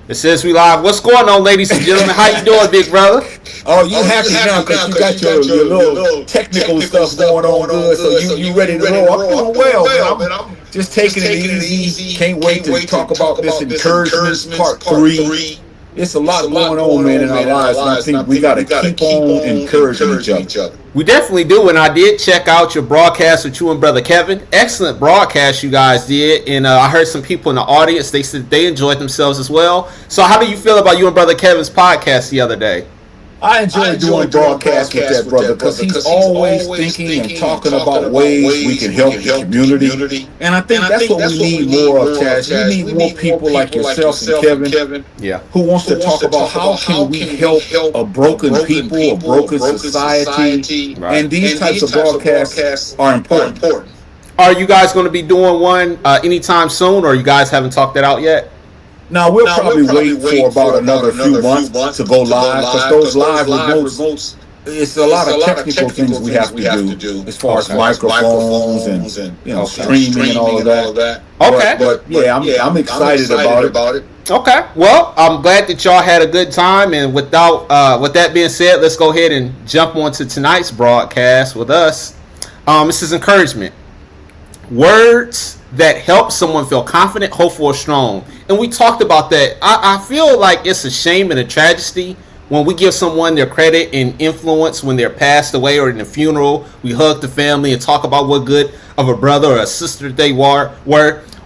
It says we live. What's going on, ladies and gentlemen? How you doing, big brother? Oh, you happy now because you got your little technical stuff going on good, so you ready to roll. I'm doing well, man. I'm just taking it easy. Can't wait to talk about this encouragement part 3. It's a lot going on, man, in our lives, and I think we got to keep on encouraging each other. We definitely do, and I did check out your broadcast with you and Brother Kevin. Excellent broadcast you guys did, and I heard some people in the audience, they said they enjoyed themselves as well. So how do you feel about you and Brother Kevin's podcast the other day? I enjoy doing broadcasts with that brother because he's always thinking and talking about ways we can help the community. And I think that's what we need more of, Chazz. We need more people like yourself and Kevin who wants to talk about how can we help a broken people, a broken society. And these types of broadcasts are important. Are you guys going to be doing one anytime soon, or you guys haven't talked that out yet? Now, we'll probably wait for about another few months to go live, because those live remotes, it's a lot of technical things we have to do as far as microphones and streaming and all of that. Okay. But yeah, I'm excited about it. Okay. Well, I'm glad that y'all had a good time, and with that being said, let's go ahead and jump on to tonight's broadcast with us. This is encouragement. Words that help someone feel confident, hopeful, or strong. And we talked about that. I feel like it's a shame and a tragedy when we give someone their credit and influence when they're passed away or in a funeral. We hug the family and talk about what good of a brother or a sister they were.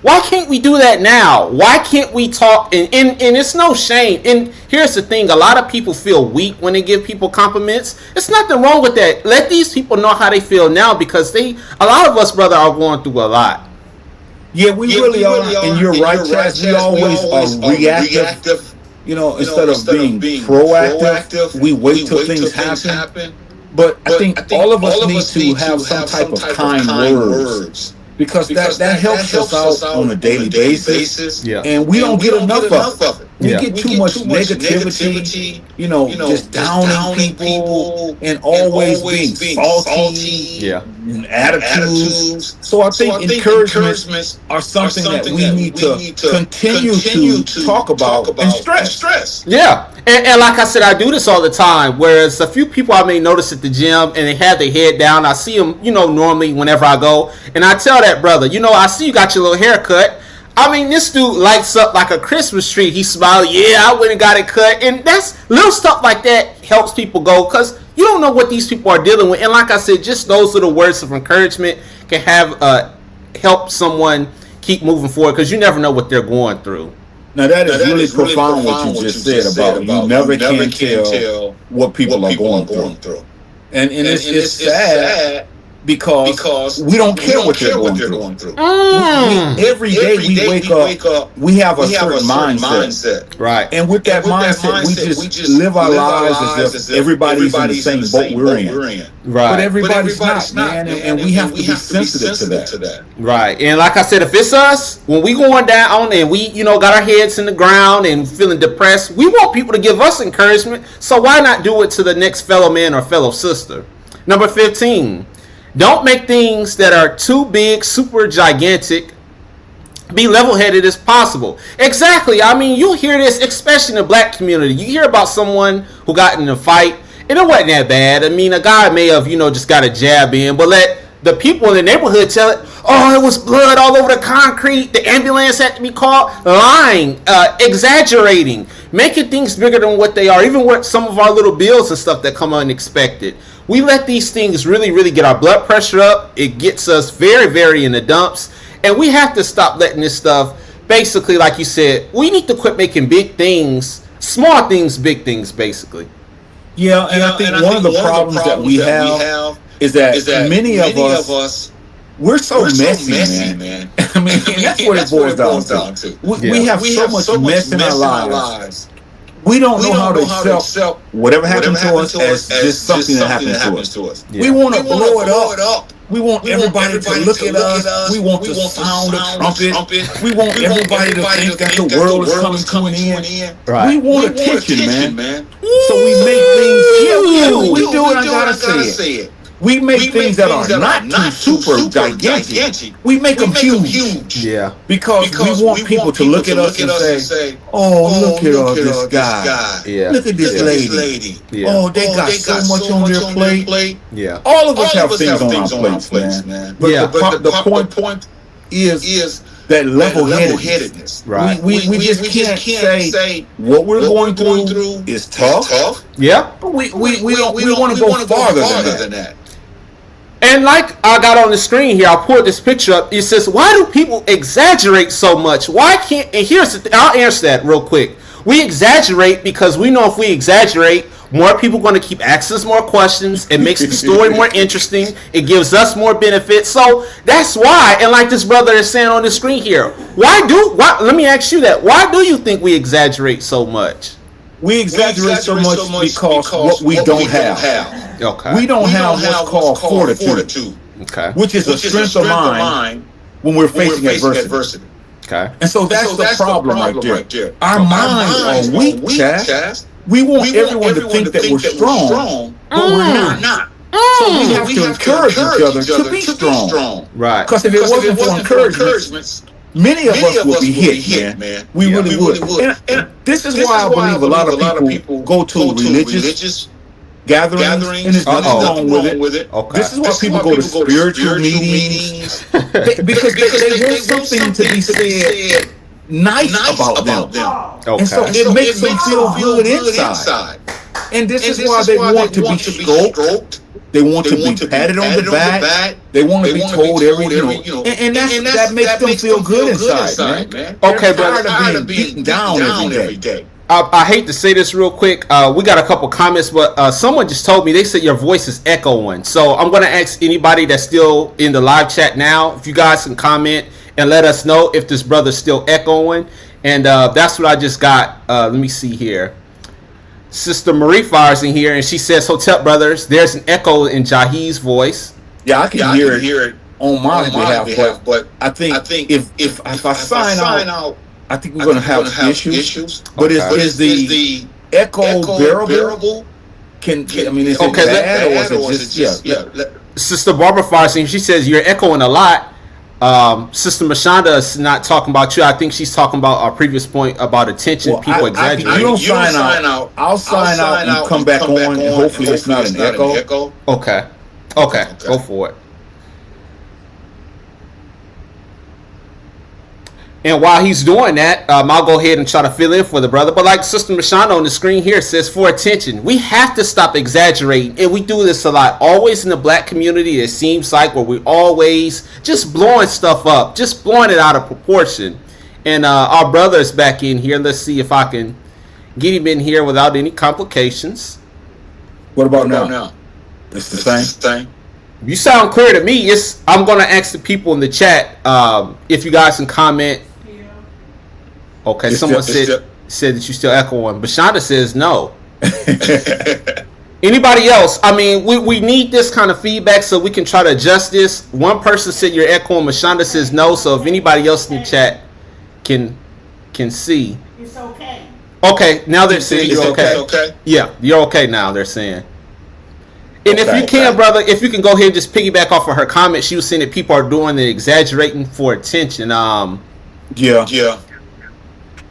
Why can't we do that now? Why can't we talk? And it's no shame. And here's the thing. A lot of people feel weak when they give people compliments. There's nothing wrong with that. Let these people know how they feel now, because a lot of us, brother, are going through a lot. Yeah, we really are, and you're right, Chazz. We always are reactive. Instead of being proactive, we wait till things happen. But I think all of us need to have some type of kind words, because that helps us out on a daily basis. And we don't get enough of it. We get too much negativity, just downing people and always being salty and attitudes. So I think encouragements are something that we need to continue to talk about and stress. Yeah. And like I said, I do this all the time, whereas a few people I may notice at the gym and they have their head down. I see them, normally whenever I go, and I tell that brother, I see you got your little haircut. I mean, this dude lights up like a Christmas tree. He smiles, I went and got it cut. And that's little stuff like that helps people go, because you don't know what these people are dealing with. And like I said, just those little words of encouragement can have help someone keep moving forward, because you never know what they're going through. Now, that is really profound what you just said about you never can tell what people are going through. And it's sad. Because we don't care what they're going through. Every day we wake up, we have a certain mindset. Right. And with that mindset, we just live our lives as if everybody's in the same boat we're in. Right. But everybody's not, man. And we have to be sensitive to that. Right. And like I said, if it's us, when we going down and we, got our heads in the ground and feeling depressed, we want people to give us encouragement. So why not do it to the next fellow man or fellow sister? Number 15. Don't make things that are too big, super gigantic. Be level-headed as possible. Exactly. I mean, you hear this, especially in the black community. You hear about someone who got in a fight, and it wasn't that bad. I mean, a guy may have, just got a jab in, but let the people in the neighborhood tell it, it was blood all over the concrete, the ambulance had to be called. Lying, exaggerating, making things bigger than what they are, even with some of our little bills and stuff that come unexpected. We let these things really, really get our blood pressure up. It gets us very, very in the dumps. And we have to stop letting this stuff, basically, like you said, we need to quit making big things, small things, big things, basically. Yeah, and I think one of the problems that we have is that many of us, we're so messy, man. I mean, and that's what it boils down to. We have so much mess in our lives. We don't know how to accept whatever happened to us as just something that happens to us. We want to blow it up. We want everybody to look at us. We want to sound a trumpet. We want everybody to think that the world is coming to an end. Right. We want attention, man. So we make things. Yeah, we do it. I gotta say it. We make things that are not too super gigantic. We make them huge. Yeah. Because we want people to look at us and say, "Oh, look at this guy. Yeah. Look at this lady. Yeah. Oh, they got so much on their plate." Yeah. All of us have things on our plates, man. But the point is that level-headedness. Right. We just can't say what we're going through is tough. Yeah. But we want to go farther than that. And like I got on the screen here, I'll pull this picture up. It says, why do people exaggerate so much? Why can't, and here's the I'll answer that real quick. We exaggerate because we know if we exaggerate, more people are going to keep asking us more questions. It makes the story more interesting. It gives us more benefits. So that's why, and like this brother is saying on the screen here, why let me ask you that. Why do you think we exaggerate so much? We exaggerate so much because what we don't have. Okay. We don't have what's called fortitude. Okay. Which is a strength of mind when we're facing adversity. Okay. And so that's the problem right there. Our minds are weak, Chazz. We want everyone to think that we're strong, but we're not. So we have to encourage each other to be strong. Right. Because if it wasn't for encouragement, many of us would be hit, man. We really would. And this is why I believe a lot of people go to religious gatherings, and there's nothing wrong with it. Okay. This is why people go to spiritual meetings because they want something to be said nice about them. Okay. And so it makes them feel good inside. And this is why they want to be stroked. They want to be patted on the back. They want to be told and that makes them feel good inside, man. Okay, but tired of being beaten down every day. I hate to say this real quick. We got a couple comments, but someone just told me, they said your voice is echoing. So I'm going to ask anybody that's still in the live chat now, if you guys can comment and let us know if this brother's still echoing. And that's what I just got. Let me see here. Sister Marie Fire's in here, and she says, Hotep Brothers, there's an echo in Jahi's voice. Yeah, I can hear it on my behalf, but I think if I sign out, I think we're going to have issues. But is the echo bearable? I mean, is it bad or is it just Sister Barbara Farsi, she says you're echoing a lot. Sister Mashonda is not talking about you. I think she's talking about our previous point about attention. Well, people exaggerate. You don't sign out. I'll sign out and come back on, and hopefully it's not an echo. Okay. Go for it. And while he's doing that, I'll go ahead and try to fill in for the brother. But like Sister Mashana on the screen here says, for attention, we have to stop exaggerating. And we do this a lot. Always in the black community, it seems like, where we always just blowing stuff up, just blowing it out of proportion. And our brother is back in here. Let's see if I can get him in here without any complications. What about now? It's the same. You sound clear to me. I'm going to ask the people in the chat if you guys can comment. Okay, someone said that you still echoing. Bashonda says no. Anybody else? I mean, we need this kind of feedback so we can try to adjust this. One person said you're echoing. Bashonda says no. So if anybody else in the chat can see. It's okay. Okay, now they're saying you're okay. Yeah, you're okay now, they're saying. And if you can, brother, if you can go ahead and just piggyback off of her comment, she was saying that people are doing the exaggerating for attention. Yeah.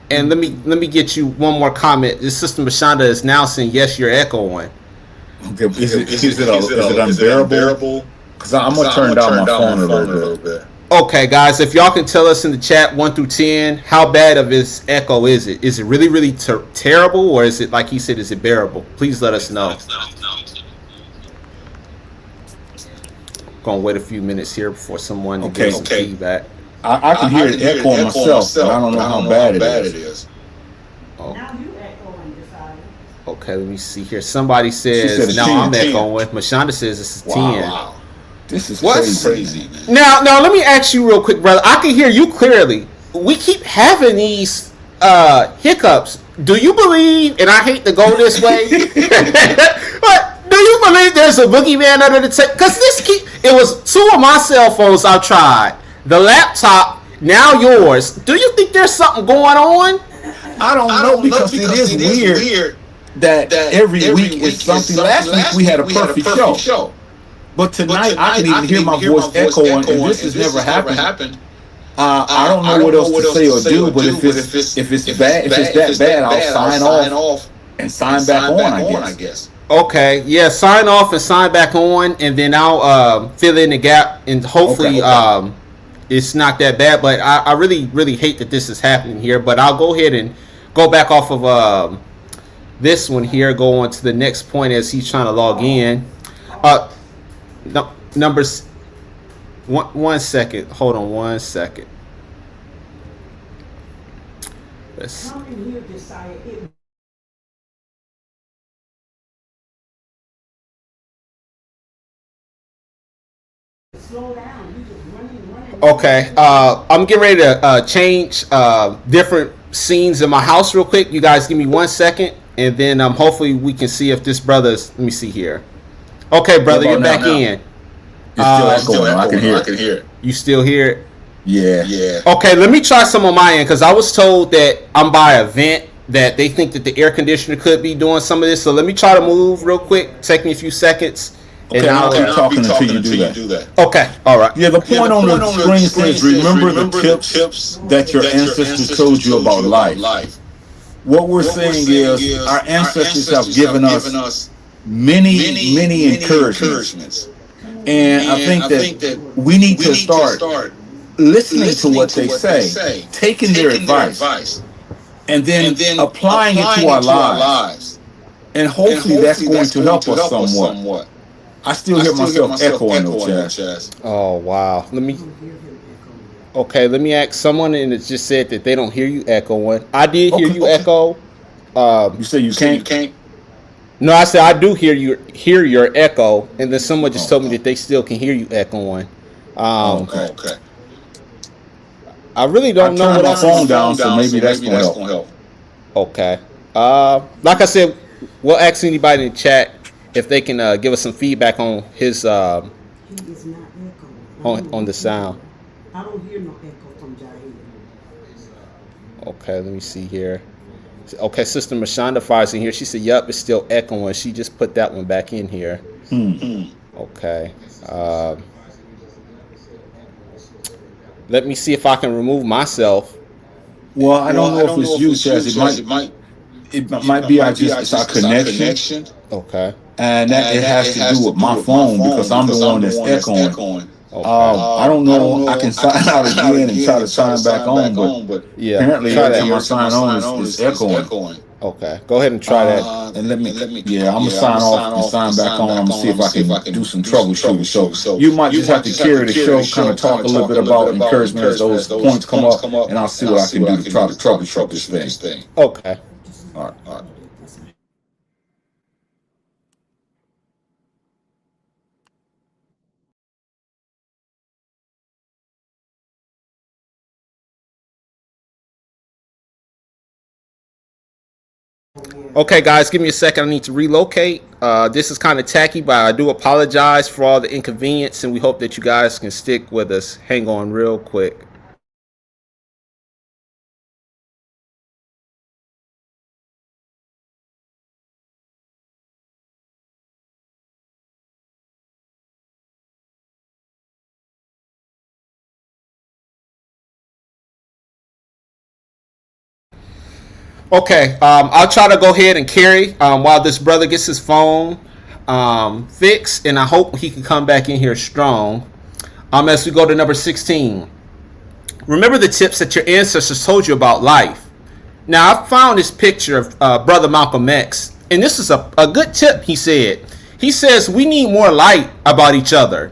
And let me get you one more comment. This Sister Mashonda is now saying yes, you're echoing. Okay, is it unbearable? Because I'm gonna turn down my phone a little bit. Okay, guys, if y'all can tell us in the chat 1 through 10, how bad of this echo is it? Is it really, really terrible, or is it, like he said, is it bearable? Please let us know. Gonna wait a few minutes here before someone gives some feedback. I can hear it echoing myself, but I don't know how bad it is. Oh. Now you echoing, Josiah. Okay, let me see here. Somebody says now I'm echoing. Mashonda says this is 10. Wow. This is crazy. Now let me ask you real quick, brother. I can hear you clearly. We keep having these hiccups. Do you believe? And I hate to go this way, but do you believe there's a boogeyman under the table? Because it was 2 of my cell phones I've tried. The laptop, now yours. Do you think there's something going on? I don't know because it is weird that every week is something. Last week we had a perfect show. But tonight I can even hear my voice echoing, and this has never happened. I don't know what else to say or do, but if it's that bad, I'll sign off and sign back on, I guess. Okay, yeah, sign off and sign back on, and then I'll fill in the gap, and hopefully it's not that bad. But I really hate that this is happening here. But I'll go ahead and go back off of this one here, go on to the next point as he's trying to log in. Numbers. One second. Hold on 1 second. Let's. Come in here, Josiah. Slow down. You just running. Okay. I'm getting ready to change different scenes in my house real quick. You guys give me 1 second, and then hopefully we can see if this brother's. Let me see here. Okay, brother, you're back in. It's still echoing. I can hear it. You still hear it? Yeah. Okay, let me try some on my end, because I was told that I'm by a vent that they think that the air conditioner could be doing some of this. So let me try to move real quick. Take me a few seconds. Okay, and I'll keep talking until you do that. Okay, all right. Yeah, the point on the screen says, remember the tips that your ancestors told you about life. What we're saying is our ancestors have given us many encouragements. And I think that we need to start listening to what they say, taking their advice, and then applying it to our lives. And hopefully that's going to help us somewhat. I still hear myself echoing though, Chazz. Oh, wow. Let me ask someone, and it just said that they don't hear you echoing. I did hear you echo. You say you can't? No, I said I do hear your echo, and then someone just told me that they still can hear you echoing. Okay. I really don't know what my phone down, so maybe that's gonna help. Okay. Like I said, we'll ask anybody in the chat if they can give us some feedback on his He is not echoing. on the sound. I don't hear no echo from Jahi. Okay, let me see here. Okay, Sister Mashonda Fire's in here. She said, "Yup, it's still echoing." She just put that one back in here. Okay. Let me see if I can remove myself. Well, I don't know if it's you, Chazz. It might be it's our connection. Okay. And that it has to do with my phone because I'm the one that's echoing. Okay. I don't know. I can sign out again and try to sign back on, but yeah, apparently every time I sign on, it's echoing. Okay, go ahead and try that. And let me. Yeah, I'm gonna sign off and sign back on. I'm gonna see if I can do some troubleshooting. So you might just have to carry the show, kind of talk a little bit about encouragement as those points come up, and I'll see what I can do to try to troubleshoot this thing. Okay. All right. Okay, guys, give me a second. I need to relocate. This is kind of tacky, but I do apologize for all the inconvenience, and we hope that you guys can stick with us. Hang on real quick. Okay, I'll try to go ahead and carry while this brother gets his phone fixed, and I hope he can come back in here strong. As we go to number 16. Remember the tips that your ancestors told you about life. Now, I found this picture of Brother Malcolm X, and this is a good tip, he said. He says, we need more light about each other.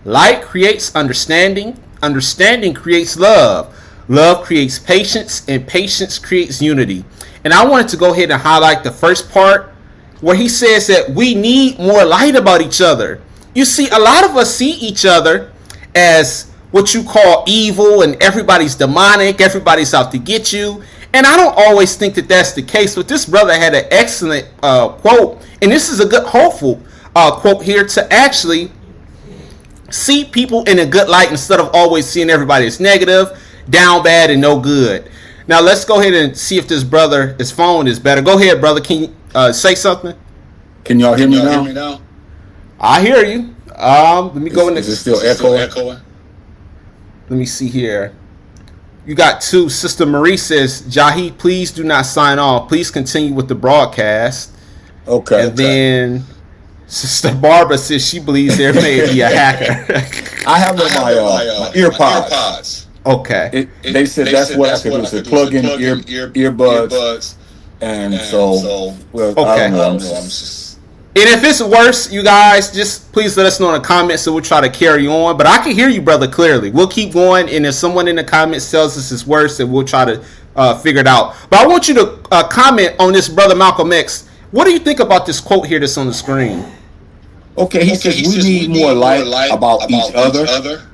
Light creates understanding. Understanding creates love. Love creates patience, and patience creates unity. And I wanted to go ahead and highlight the first part where he says that we need more light about each other. You see, a lot of us see each other as what you call evil, and everybody's demonic, everybody's out to get you. And I don't always think that that's the case, but this brother had an excellent quote, and this is a good, hopeful quote here, to actually see people in a good light instead of always seeing everybody as negative, down bad, and no good. Now let's go ahead and see if this brother, his phone is better. Go ahead, brother. Can you say something? Can y'all hear me now? I hear you. Let me go in. Is it still echoing? Let me see here. You got two. Sister Marie says, Jahi, please do not sign off. Please continue with the broadcast. Okay. And then Sister Barbara says she believes there may be a hacker. I have my earpods. Okay. They said that's what I could do. So plug in earbuds. And so, well, okay. I don't know. And if it's worse, you guys, just please let us know in the comments so we'll try to carry on. But I can hear you, brother, clearly. We'll keep going. And if someone in the comments tells us it's worse, then we'll try to figure it out. But I want you to comment on this, Brother Malcolm X. What do you think about this quote here that's on the screen? Okay, he says we need more light about each other.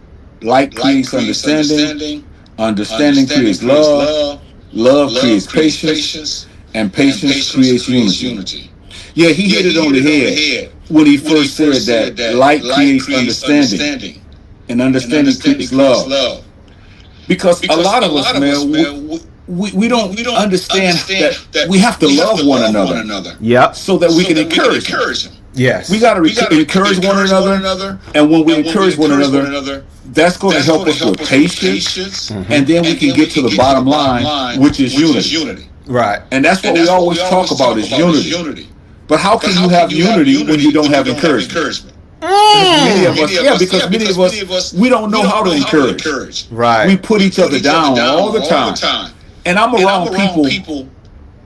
Light creates understanding. Understanding creates love. Love creates patience. And patience creates unity. Yeah, he hit it on the head when he first said that light creates understanding. And understanding creates love. Because a lot of us, man, we don't understand that we have to love one another. Yeah. So that we can encourage them. Yes. We got to encourage one another. And when we encourage one another, that's going to help us with patience. And then we can get to the bottom line, which is unity. Right. And that's what we always talk about is unity. But how can you have unity when you don't have encouragement? Many of us, we don't know how to encourage. Right. We put each other down all the time. And I'm around people,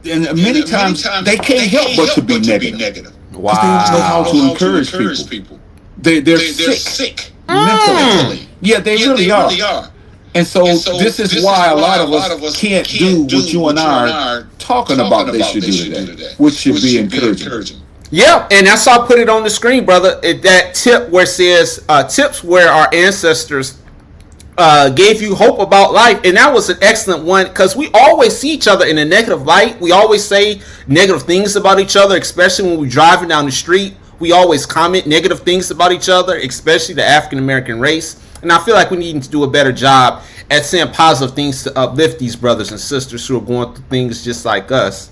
and many times they can't help but to be negative. Wow. They don't know how to encourage people. They're sick mentally. Yeah, they really are. And so this is why a lot of us can't do what you and I are talking about they should do today, which should be encouraging. Yeah, and that's how I put it on the screen, brother. That tip where it says tips where our ancestors gave you hope about life, and that was an excellent one because we always see each other in a negative light. We always say negative things about each other, especially when we're driving down the street. We always comment negative things about each other, especially the African American race. And I feel like we need to do a better job at saying positive things to uplift these brothers and sisters who are going through things just like us.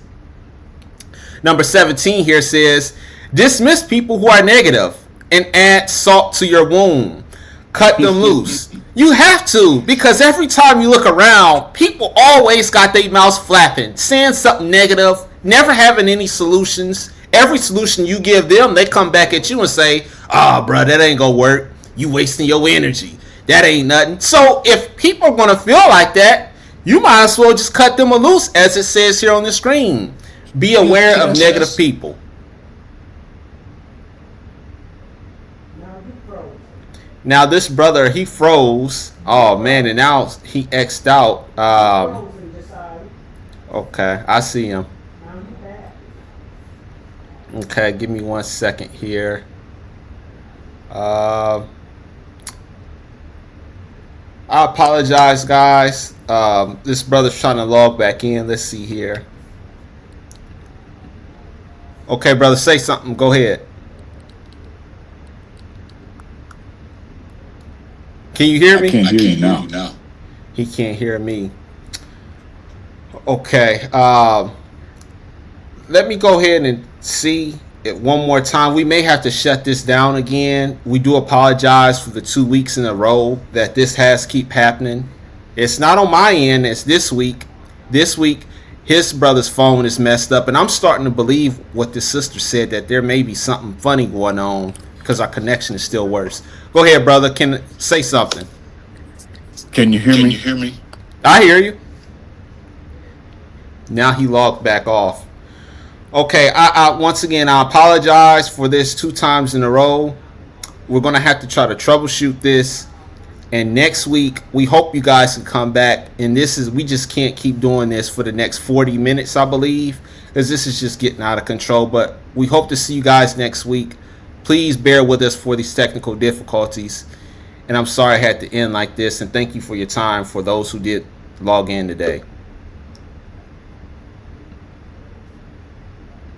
Number 17 here says, dismiss people who are negative and add salt to your wound. Cut them loose. You have to, because every time you look around, people always got their mouths flapping, saying something negative, never having any solutions. Every solution you give them, they come back at you and say, bro, that ain't gonna work. You wasting your energy. That ain't nothing. So if people are going to feel like that, you might as well just cut them loose, as it says here on the screen. Be aware of negative people. Now this brother, he froze. Oh, man, and now he X'd out. Okay, I see him. Okay, give me 1 second here. I apologize, guys. This brother's trying to log back in. Let's see here. Okay, brother, say something. Go ahead. Can you hear me? I can't hear you now. He can't hear me. Okay. Let me go ahead and see it one more time. We may have to shut this down again. We do apologize for the 2 weeks in a row that this has keep happening. It's not on my end. It's this week. This week, his brother's phone is messed up, and I'm starting to believe what the sister said, that there may be something funny going on because our connection is still worse. Go ahead, brother. Can say something. Can you hear me? I hear you. Now he logged back off. Okay, I once again, I apologize for this 2 times in a row. We're going to have to try to troubleshoot this. And next week, we hope you guys can come back. And we just can't keep doing this for the next 40 minutes, I believe, because this is just getting out of control. But we hope to see you guys next week. Please bear with us for these technical difficulties. And I'm sorry I had to end like this. And thank you for your time for those who did log in today.